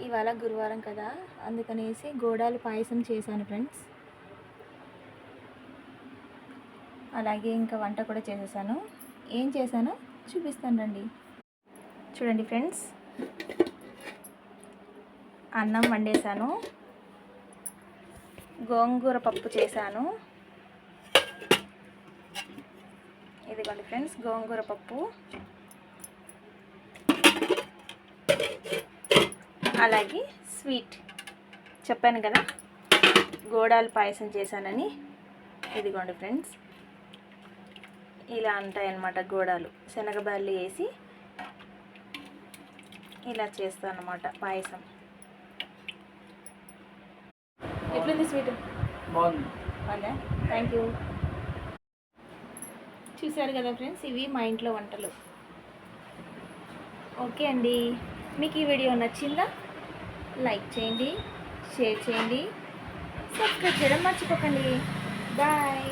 ఇవాళ గురువారం కదా, అందుకనేసి గోడాలు పాయసం చేశాను ఫ్రెండ్స్. అలాగే ఇంకా వంట కూడా చేసేసాను. ఏం చేశానో చూపిస్తాను రండి. చూడండి ఫ్రెండ్స్, అన్నం వండేసాను, గోంగూర పప్పు చేశాను. ఇదిగోండి ఫ్రెండ్స్, గోంగూర పప్పు. అలాగే స్వీట్ చెప్పాను కదా, గోడాలు పాయసం చేశానని. ఇదిగోండి ఫ్రెండ్స్, ఇలా ఉంటాయన్నమాట గోడాలు. శనగబాళ్ళు వేసి ఇలా చేస్తాను అన్నమాట పాయసం. ఎట్లుంది స్వీట్? బాగుంది. బాగుందా? Thank you. చూసారు కదా ఫ్రెండ్స్, ఇవి మా ఇంట్లో వంటలు. ఓకే అండి, మీకు ఈ వీడియో నచ్చిందా? లైక్ చేయండి, షేర్ చేయండి, సబ్స్క్రైబ్ చేయడం మర్చిపోకండి. బాయ్.